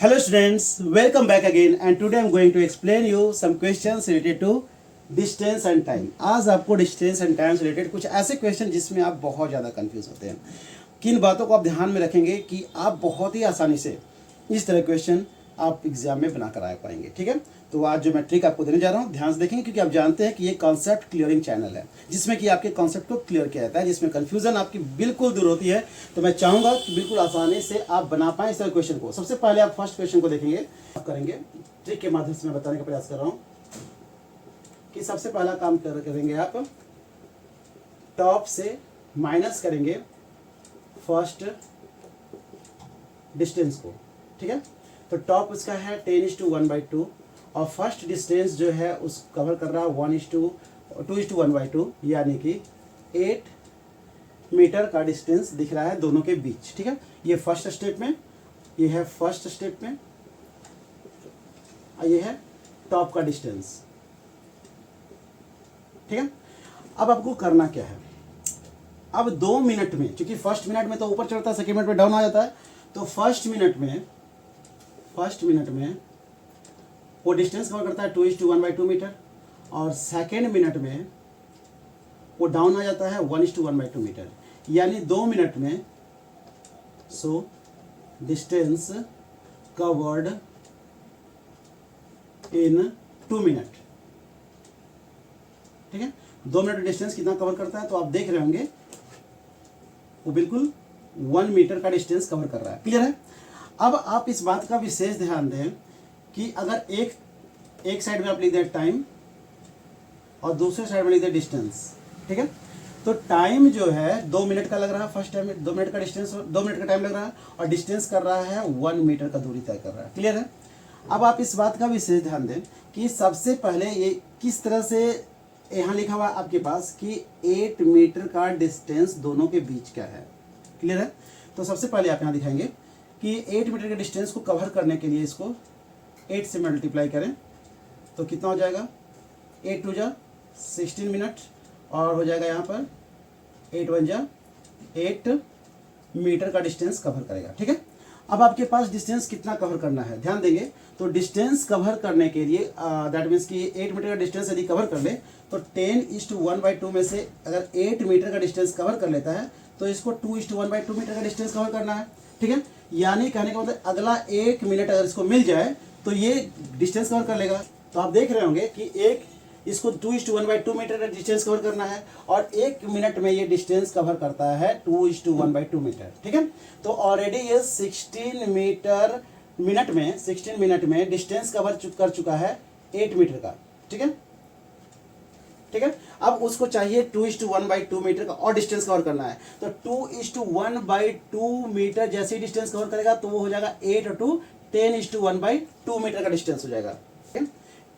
Hello students, welcome back again and today I am going to explain you some questions related to distance and time. आज आपको distance and time से related कुछ ऐसे question जिसमें आप बहुत ज़्यादा कंफ्यूज होते हैं। किन बातों को आप ध्यान में रखेंगे कि आप बहुत ही आसानी से इस तरह क्वेश्चन आप एग्जाम में बना कर आ पाएंगे। ठीक है, तो आज जो मैं ट्रिक आपको देने जा रहा हूँ ध्यान से देखेंगे, क्योंकि आप जानते हैं कि ये कॉन्सेप्ट क्लियरिंग चैनल है जिसमें कि आपके कॉन्सेप्ट को क्लियर किया जाता है, जिसमें कंफ्यूजन आपकी बिल्कुल दूर होती है। तो मैं चाहूँगा कि बिल्कुल आसानी से आप बना पाएँ इस तरह क्वेश्चन को। सबसे पहले आप फर्स्ट क्वेश्चन को देखेंगे, आप करेंगे ट्रिक के माध्यम से मैं बताने का प्रयास कर रहा हूँ कि सबसे पहला काम करेंगे आप टॉप से माइनस करेंगे फर्स्ट डिस्टेंस को। ठीक है, तो टॉप उसका है 10:1/2 और फर्स्ट डिस्टेंस जो है उस कवर कर रहा है 1:2:1/2 यानी कि 8 मीटर का डिस्टेंस दिख रहा है दोनों के बीच। ठीक है, ये फर्स्ट स्टेप में, ये है फर्स्ट स्टेप में, ये है टॉप का डिस्टेंस। ठीक है, अब आपको करना क्या है, अब 2 मिनट में, क्योंकि फर्स्ट मिनट में तो ऊपर चढ़ता है, सेकेंड मिनट में डाउन आ जाता है, तो फर्स्ट मिनट में वो डिस्टेंस कवर करता है 2:1/2 मीटर और सेकेंड मिनट में वो डाउन आ जाता है 1:1/2 मीटर, यानी 2 मिनट में डिस्टेंस कवर्ड इन 2 मिनट। ठीक है, 2 मिनट डिस्टेंस कितना कवर करता है, तो आप देख रहे होंगे वो बिल्कुल 1 मीटर का डिस्टेंस कवर कर रहा है। क्लियर है, अब आप इस बात का विशेष ध्यान दें कि अगर एक साइड में आप लिख दें टाइम और दूसरे साइड में लिख दें डिस्टेंस। ठीक है, तो टाइम जो है 2 मिनट का लग रहा है, फर्स्ट टाइम 2 मिनट का डिस्टेंस, 2 मिनट का टाइम लग रहा है और डिस्टेंस कर रहा है 1 मीटर का दूरी तय कर रहा है। क्लियर है, अब आप इस बात का विशेष ध्यान दें कि सबसे पहले ये किस तरह से यहाँ लिखा हुआ आपके पास कि 8 मीटर का डिस्टेंस दोनों के बीच का है। क्लियर है, तो सबसे पहले आप यहाँ दिखाएंगे कि 8 मीटर के डिस्टेंस को कवर करने के लिए इसको 8 से मल्टीप्लाई करें तो कितना हो जाएगा, 8 2 जा 16 मिनट और हो जाएगा यहाँ पर 8 1 जा 8 मीटर का डिस्टेंस कवर करेगा। ठीक है, अब आपके पास डिस्टेंस कितना कवर करना है ध्यान देंगे, तो डिस्टेंस कवर करने के लिए दैट मीन्स कि 8 मीटर का डिस्टेंस यदि कवर कर ले तो 10:1/2 में से अगर 8 मीटर का डिस्टेंस कवर कर लेता है तो इसको 2:1/2 मीटर का डिस्टेंस कवर करना है। ठीक है, यानी कहने का मतलब अगला 1 मिनट अगर इसको मिल जाए तो ये डिस्टेंस कवर कर लेगा। तो आप देख रहे होंगे कि इसको 2:1/2 मीटर का डिस्टेंस कवर करना है और 1 मिनट में ये डिस्टेंस कवर करता है 2:1/2 मीटर। ठीक है, तो ऑलरेडी ये 16 मिनट में डिस्टेंस कवर कर चुका है 8 मीटर का। ठीक है, ठीक है, अब उसको चाहिए 2:1/2 मीटर का और डिस्टेंस कवर करना है, तो 2:1/2 मीटर जैसे ही डिस्टेंस कवर करेगा तो वो हो जाएगा 8 और 2 10:1/2 मीटर का डिस्टेंस हो जाएगा।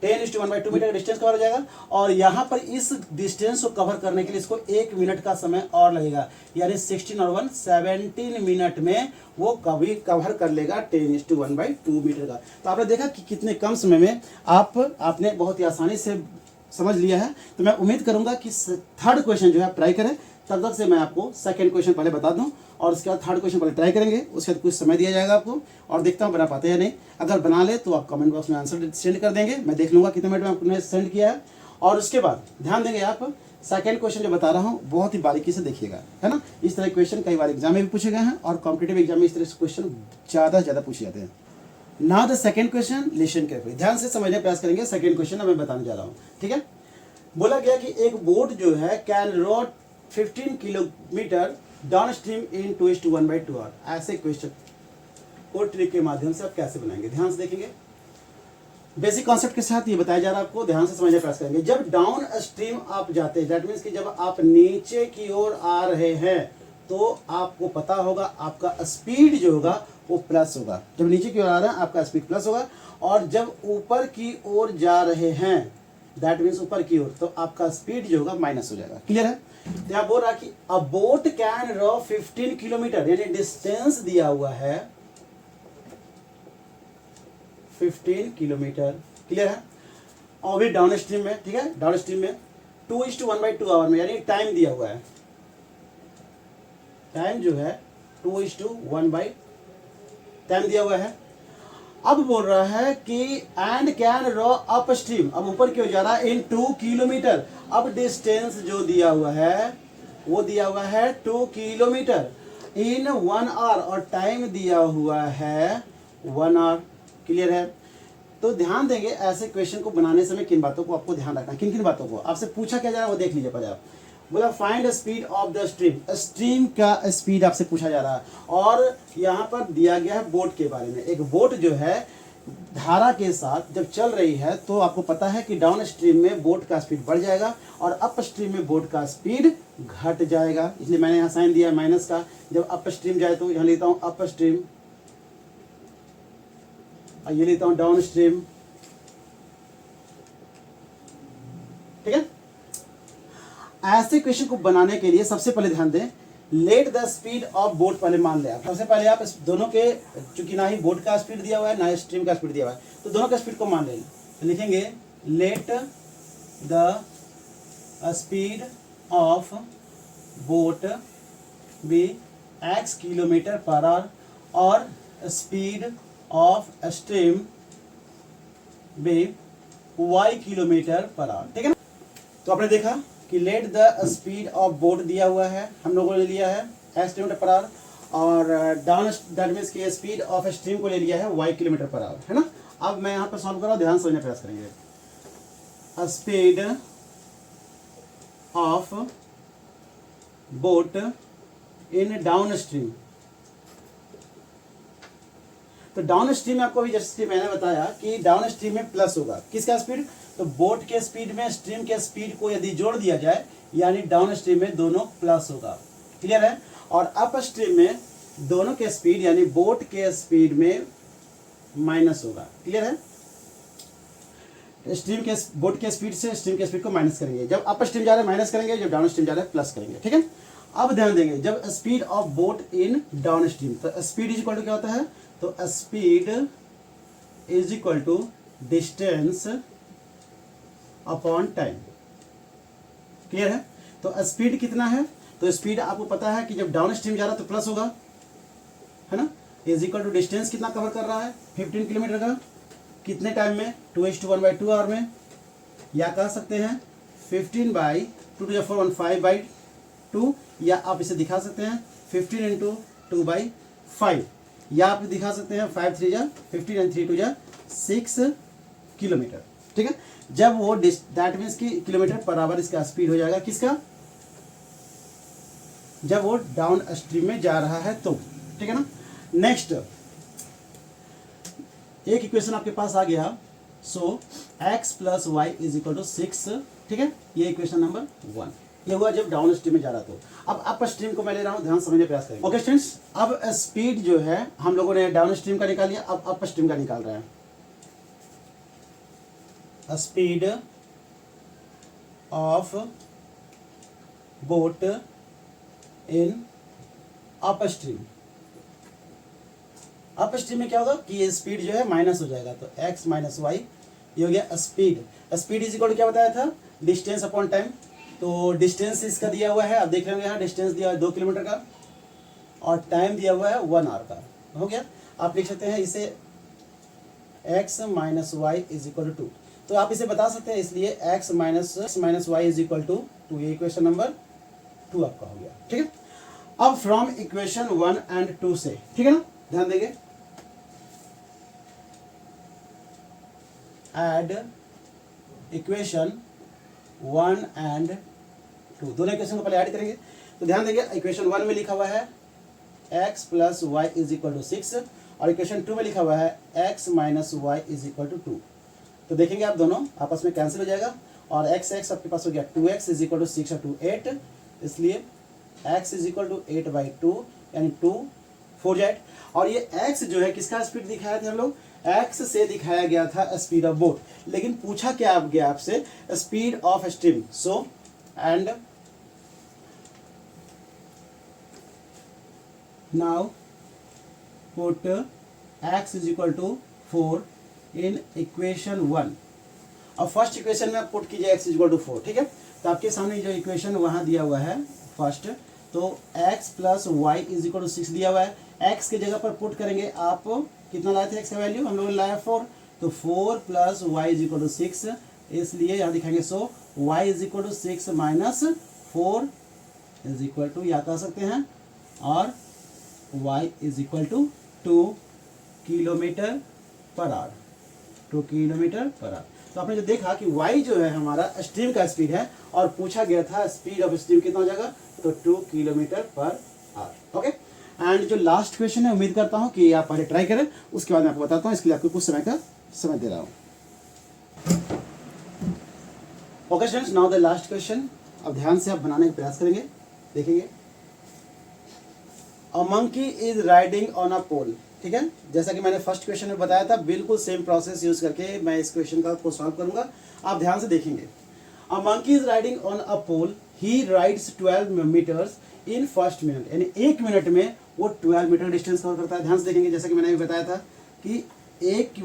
10:1/2 मीटर का डिस्टेंस कवर हो जाएगा और यहाँ पर इस डिस्टेंस को कवर करने के लिए इसको 1 मिनट का समय और लगेगा, यानी 16 और 1 17 मिनट में वो कभी कवर कर लेगा 10:1/2 मीटर का। तो आपने देखा कि कितने कम समय में आपने बहुत ही आसानी से समझ लिया है। तो मैं उम्मीद करूंगा कि थर्ड क्वेश्चन जो है आप ट्राई करें, तब तक से मैं आपको सेकंड क्वेश्चन पहले बता दूं और उसके बाद थर्ड क्वेश्चन पहले ट्राई करेंगे, उसके बाद कुछ समय दिया जाएगा आपको और देखता हूं बना पाते हैं या नहीं। अगर बना ले तो आप कमेंट बॉक्स में आंसर सेंड कर देंगे, मैं देख लूंगा कितने मिनट में आपने सेंड किया है। और उसके बाद ध्यान देंगे आप सेकंड क्वेश्चन जो बता रहा हूँ बहुत ही बारीकी से देखिएगा, है ना। इस तरह क्वेश्चन कई बार एग्जाम में भी पूछे गए हैं और कॉम्पिटेटिव एग्जाम में इस तरह से क्वेश्चन ज़्यादा से ज़्यादा पूछे जाते हैं। Now the second question, listen carefully, ध्यान से समझने का प्रयास करेंगे। सेकंड क्वेश्चन मैं बताने जा रहा हूँ। ठीक है, बोला गया कि एक बोट जो है can rowed 15 kilometre downstream in 2:1/2 hour. ऐसे क्वेश्चन को ट्रिक के माध्यम से आप कैसे बनाएंगे, ध्यान से देखेंगे। बेसिक कॉन्सेप्ट के साथ ये बताया जा रहा है आपको, ध्यान से समझने का प्रयास करेंगे। जब डाउन स्ट्रीम आप जाते हैं, दैट मीन्स कि जब आप नीचे की ओर आ रहे हैं तो आपको पता होगा आपका स्पीड जो होगा वो प्लस होगा। जब नीचे की ओर आ रहे हैं आपका स्पीड प्लस होगा और जब ऊपर की ओर जा रहे हैं दैट मीन्स ऊपर की ओर तो आपका स्पीड जो होगा माइनस हो जाएगा। क्लियर है, तो यहाँ बोल रहा कि a boat can row 15 kilometre, यानी डिस्टेंस दिया हुआ है 15 किलोमीटर। क्लियर है, और भी डाउन स्ट्रीम में। ठीक है, डाउन स्ट्रीम में 2:1/2 आवर में, यानी टाइम दिया हुआ है, टाइम जो है 2:1 टाइम दिया हुआ है अब बोल रहा है कि and can row upstream, अब ऊपर क्यों जा रहा है, इन 2 किलोमीटर। अब डिस्टेंस जो दिया हुआ है वो दिया हुआ है 2 किलोमीटर इन 1 आवर, और टाइम दिया हुआ है 1 आवर। क्लियर है? तो ध्यान देंगे ऐसे क्वेश्चन को बनाने समय किन बातों को आपको ध्यान रखना, किन किन बातों को आपसे पूछा क्या जा रहा है वो देख लीजिए पहले आप। बोला find speed of the stream, stream का स्पीड आपसे पूछा जा रहा है, और यहाँ पर दिया गया है बोट के बारे में। एक बोट जो है धारा के साथ जब चल रही है तो आपको पता है कि डाउन स्ट्रीम में बोट का स्पीड बढ़ जाएगा और अप स्ट्रीम में बोट का स्पीड घट जाएगा, इसलिए मैंने यहाँ साइन दिया माइनस का। जब अप स्ट्रीम जाए तो यहाँ लेता हूँ अप स्ट्रीम, ये लेता हूँ डाउन स्ट्रीम। ठीक है? ऐसे क्वेश्चन को बनाने के लिए सबसे पहले ध्यान दें, late the speed of boat पहले मान ले आप। सबसे पहले आप इस दोनों के, चूंकि ना ही बोट का स्पीड दिया हुआ है ना ही स्ट्रीम का स्पीड दिया हुआ है, तो दोनों का स्पीड को मान लें। तो लिखेंगे let the speed of boat be x kilometre per hour और speed of stream be y kilometre per hour. ठीक है ना? तो आपने देखा कि let the speed of boat दिया हुआ है, हम लोगों ने लिया है x किलोमीटर पर आवर, और डाउन दैट मीन्स की स्पीड ऑफ स्ट्रीम को ले लिया है y किलोमीटर पर आवर, है ना। अब मैं यहाँ पर सॉल्व कर रहा हूँ, ध्यान समझने का प्रयास करेंगे। Speed of boat in downstream, तो डाउन स्ट्रीम में आपको अभी जैसे मैंने बताया कि डाउन स्ट्रीम में प्लस होगा किसका स्पीड, तो बोट के स्पीड में स्ट्रीम के स्पीड को यदि जोड़ दिया जाए यानी डाउन स्ट्रीम में दोनों प्लस होगा। क्लियर है? और अप स्ट्रीम में दोनों के स्पीड यानी बोट के स्पीड में माइनस होगा। क्लियर है? स्ट्रीम के बोट के स्पीड से स्ट्रीम के स्पीड को माइनस करेंगे, जब अप स्ट्रीम जा रहा है माइनस करेंगे, जब डाउन स्ट्रीम जा रहा है प्लस करेंगे। ठीक है? अब ध्यान देंगे, जब speed of boat in downstream, तो स्पीड इज इक्वल टू क्या होता है, तो speed is equal to distance upon time. Clear है? तो स्पीड कितना है, तो स्पीड आपको पता है कि जब डाउन स्ट्रीम जा रहा है तो प्लस होगा, है ना। इज इक्वल टू डिस्टेंस कितना कवर कर रहा है, 15 किलोमीटर का, कितने टाइम में, 2:1/2 आवर में, या कह सकते हैं 15 बाई 2 4 1 5/2, या आप इसे दिखा सकते हैं 15 × 2/5, या आप दिखा सकते हैं 5 3 जा 15 and 3 2 जा 6 किलोमीटर। ठीक है? जब वो दैट मीन्स की किलोमीटर पर आवर इसका स्पीड हो जाएगा किसका, जब वो डाउन स्ट्रीम में जा रहा है तो। ठीक है ना? नेक्स्ट एक इक्वेशन आपके पास आ गया, सो x + y = 6। ठीक है? ये इक्वेशन नंबर 1, ये हुआ जब डाउन स्ट्रीम में जा रहा तो। अब अप स्ट्रीम को मैं ले रहा हूं, ध्यान समझने प्रयास करेंगे। ओके स्टूडेंट्स, अब स्पीड जो है हम लोगों ने डाउन स्ट्रीम का निकाल लिया, अब अप स्ट्रीम का निकाल रहे हैं। Speed of boat in up stream, up stream में क्या होगा कि ये स्पीड जो है माइनस हो जाएगा, तो x - y, ये हो गया speed. Speed is equal to क्या बताया था, डिस्टेंस अपॉन टाइम। तो डिस्टेंस इसका दिया हुआ है, आप देख रहे होंगे यहाँ डिस्टेंस दिया हुआ है 2 किलोमीटर का, और टाइम दिया हुआ है 1 आवर का। हो गया? आप लिख सकते हैं इसे x - y = 2, तो आप इसे बता सकते हैं, इसलिए x - y = 2, ये इक्वेशन नंबर 2 आपका हो गया। ठीक है? अब फ्रॉम इक्वेशन 1 and 2 से, ठीक है ना, ध्यान देंगे, एड इक्वेशन 1 and 2, दोनों इक्वेशन को पहले ऐड करेंगे। तो ध्यान देंगे, इक्वेशन 1 में लिखा हुआ है x + y = 6, और इक्वेशन 2 में लिखा हुआ है x - y = 2। तो देखेंगे आप दोनों आपस में कैंसिल हो जाएगा, और x आपके पास हो गया 2x = 6 और 2 8, इसलिए x = 8/2 यानी 2 4 8। और ये x जो है किसका स्पीड दिखाया था हम लोग, x से दिखाया गया था स्पीड ऑफ बोट, लेकिन पूछा क्या आप गया आपसे, speed of stream. So and now put x = 4 in equation 1, और फर्स्ट इक्वेशन में आप पुट कीजिए x = 4। ठीक है? तो आपके सामने जो इक्वेशन वहां दिया हुआ है फर्स्ट, तो x plus y is equal to 6 दिया हुआ है। x की जगह पर पुट करेंगे आप, कितना लाए थे x का वैल्यू, हम लोगों ने लाया 4, तो 4 plus y is equal to 6, इसलिए यहाँ दिखाएंगे so y is equal to 6 minus 4 is equal to, या कह सकते हैं, और y is equal to 2 kilometre per hour, 2 kilometre per hour. तो आपने जो देखा कि y जो है हमारा स्ट्रीम का स्पीड है, और पूछा गया था स्पीड ऑफ स्ट्रीम कितना हो जाएगा, तो 2 kilometre per our. Okay, and जो लास्ट क्वेश्चन है, उम्मीद करता हूँ कि आप पहले ट्राई करें, उसके बाद मैं आपको बताता हूँ, इसके लिए आपको कुछ समय का समय दे रहा हूँ। Okay students, now the last question. अब ध्यान से आप बनाने का प्रयास करेंगे, देखेंगे। A monkey is riding on a pole, ठीक है, जैसा कि मैंने फर्स्ट क्वेश्चन में बताया था, बिल्कुल सेम प्रोसेस यूज करके मैं इस क्वेश्चन को सॉल्व करूंगा, आप ध्यान से देखेंगे। A monkey is riding on a pole, he rides 12 metres in first minute, यानी 1 मिनट में वो 12 मीटर डिस्टेंस कवर करता है। ध्यान से देखेंगे, जैसा कि मैंने अभी बताया था कि 1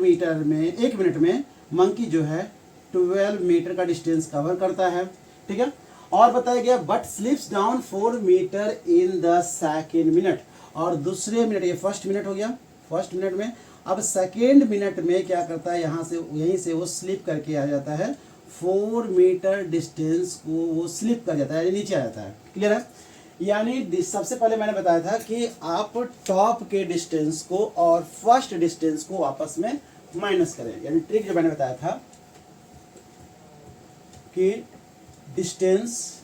मिनट में मंकी जो है 12 मीटर का डिस्टेंस कवर करता है, ठीक है। और बताया गया but slips down 4 metre in the second minute, और दूसरे मिनट, ये फर्स्ट मिनट हो गया, फर्स्ट मिनट में, अब सेकेंड मिनट में क्या करता है, यहाँ से यहीं से वो स्लिप करके आ जाता है, 4 मीटर डिस्टेंस को वो स्लिप कर जाता है, यानी नीचे आ जाता है। क्लियर है, यानी सबसे पहले मैंने बताया था कि आप टॉप के डिस्टेंस को और फर्स्ट डिस्टेंस को आपस में माइनस करें, यानी ट्रिक जो मैंने बताया था कि distance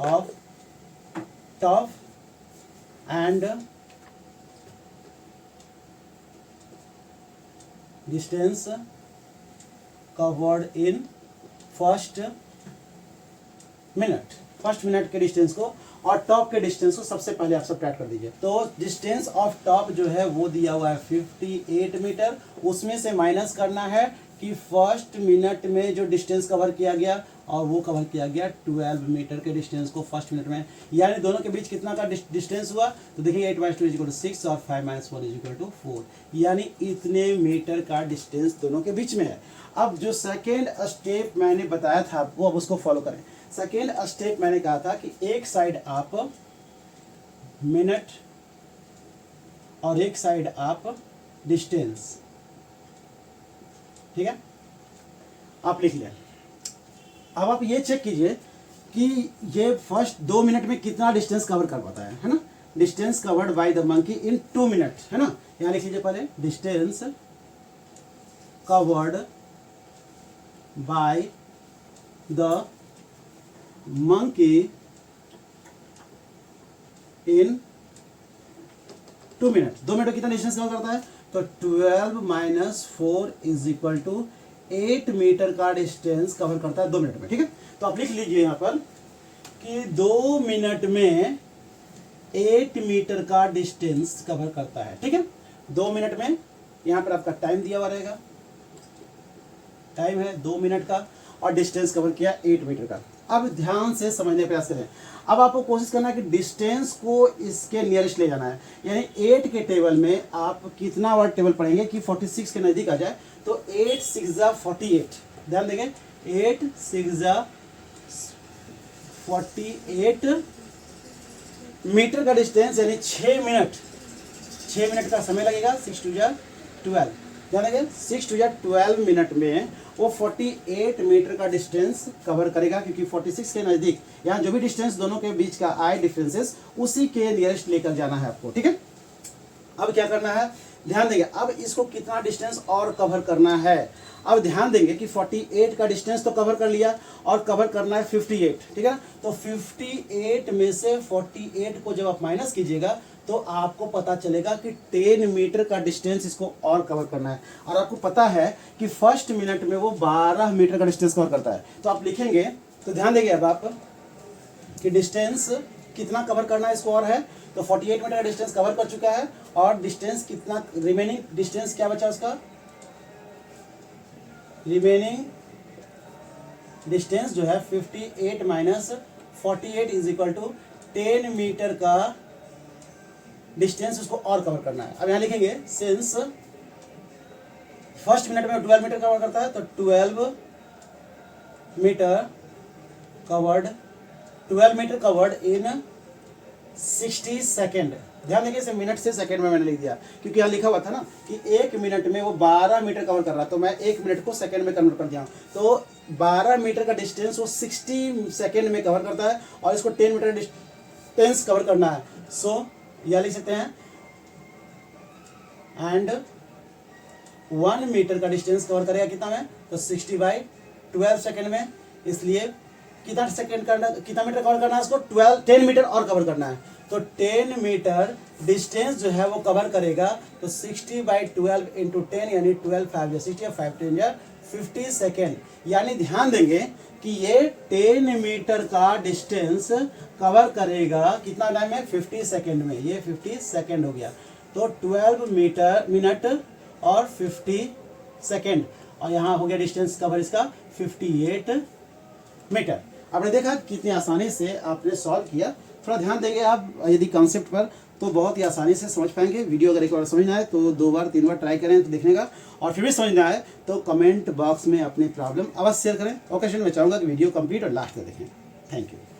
of top and distance covered in first minute के डिस्टेंस को और टॉप के डिस्टेंस को सबसे पहले आप सब्ट्रैक्ट कर दीजिए। तो डिस्टेंस ऑफ टॉप जो है वो दिया हुआ है 58 मीटर, उसमें से माइनस करना है कि फर्स्ट मिनट में जो डिस्टेंस कवर किया गया, और वो कवर किया गया 12 मीटर के डिस्टेंस को फर्स्ट मिनट में, यानी दोनों के बीच कितना का डिस्टेंस हुआ, तो देखिए 8 - 2 = 6 और 5 - 1 = 4, यानी इतने मीटर का डिस्टेंस दोनों के बीच में है। अब जो सेकेंड स्टेप मैंने बताया था आपको, अब उसको फॉलो करें। सेकेंड स्टेप मैंने कहा था कि एक साइड आप मिनट और एक साइड आप डिस्टेंस, ठीक है, आप लिख लें। अब आप ये चेक कीजिए कि ये फर्स्ट 2 मिनट में कितना डिस्टेंस कवर कर पाता है ना, distance covered by the monkey in 2 minute, है ना। यहाँ लिख लीजिए पहले, distance covered by the monkey in 2 minute. 2 minute में कितना डिस्टेंस कवर करता है, तो 12 - 4 = 8 मीटर का डिस्टेंस कवर करता है 2 मिनट में, ठीक है। तो आप लिख लीजिए यहाँ पर कि 2 मिनट में 8 मीटर का डिस्टेंस कवर करता है, ठीक है। 2 मिनट में, यहाँ पर आपका टाइम दिया हुआ रहेगा, टाइम है 2 मिनट का, और डिस्टेंस कवर किया 8 मीटर का। अब ध्यान से समझने का प्रयास करें। अब आपको कोशिश करना है कि डिस्टेंस को इसके नियरेस्ट ले जाना है, यानी 8 के टेबल में आप कितना वर्ड टेबल पढ़ेंगे कि 46 के नज़दीक आ जाए, तो 8 × 6 = 48, ध्यान देंगे, 8 × 6 = 48 मीटर का डिस्टेंस, यानी 6 मिनट का समय लगेगा, 6 × 2 = 12, ध्यान देंगे, 6 × 2 = 12 मिनट में वो 48 मीटर का डिस्टेंस कवर करेगा, क्योंकि 46 के नज़दीक, यहाँ जो भी डिस्टेंस दोनों के बीच का आए डिफरेंसेस, उसी के नियरेस्ट लेकर जाना है आपको, ठीक है। अब क्या करना है, ध्यान देंगे, अब इसको कितना डिस्टेंस और कवर करना है। अब ध्यान देंगे कि 48 का डिस्टेंस तो कवर कर लिया, और कवर करना है 58, ठीक है ना। तो 58 में से 48 को जब आप माइनस कीजिएगा, तो आपको पता चलेगा कि 10 मीटर का डिस्टेंस इसको और कवर करना है। और आपको पता है कि फर्स्ट मिनट में वो 12 मीटर का डिस्टेंस कवर करता है, तो आप लिखेंगे, तो ध्यान देंगे अब आप कि डिस्टेंस कितना कवर करना है इसको और है, तो 48 मीटर का डिस्टेंस कवर कर चुका है, और डिस्टेंस कितना, रिमेनिंग डिस्टेंस क्या बचा उसका, रिमेनिंग डिस्टेंस जो है 58 - 48 = 10 मीटर का डिस्टेंस उसको और कवर करना है। अब यहाँ लिखेंगे, सिंस फर्स्ट मिनट में 12 मीटर कवर करता है, तो 12 metre covered 12 metre covered in 60 second. ध्यान देखिए, इसे मिनट से सेकंड में मैंने लिख दिया, क्योंकि यहाँ लिखा हुआ था ना कि 1 मिनट में वो 12 मीटर कवर कर रहा है, तो मैं 1 मिनट को सेकंड में कन्वर्ट कर दिया। तो 12 मीटर का डिस्टेंस वो 60 सेकंड में कवर करता है, और इसको 10 मीटर डिस्टेंस कवर करना है। सो यह लिख सकते हैं, एंड 1 मीटर का डिस्टेंस कवर करेगा कितना में, तो 60/12 सेकंड में। इसलिए कितना सेकंड करना, कितना मीटर कवर करना है उसको, 10 मीटर और कवर करना है। तो 10 मीटर डिस्टेंस जो है वो कवर करेगा, तो 60/12 इंटू 10 यानी 12 5 60 और 5 10 50 सेकेंड। यानी ध्यान देंगे कि ये 10 मीटर का डिस्टेंस कवर करेगा कितना टाइम में, 50 सेकेंड में। ये 50 सेकेंड हो गया, तो 12 मिनट और 50 सेकेंड, और यहाँ हो गया डिस्टेंस कवर इसका 58 मीटर। आपने देखा कितनी आसानी से आपने सॉल्व किया। थोड़ा ध्यान देंगे आप यदि कॉन्सेप्ट पर, तो बहुत ही आसानी से समझ पाएंगे। वीडियो अगर एक बार समझना है तो 2 बार 3 बार ट्राई करें तो देखने का, और फिर भी समझना है तो कमेंट बॉक्स में अपनी प्रॉब्लम अवश्य शेयर करें। ओकेशन मैं चाहूँगा कि वीडियो कंप्लीट और लास्ट तक देखें। Thank you.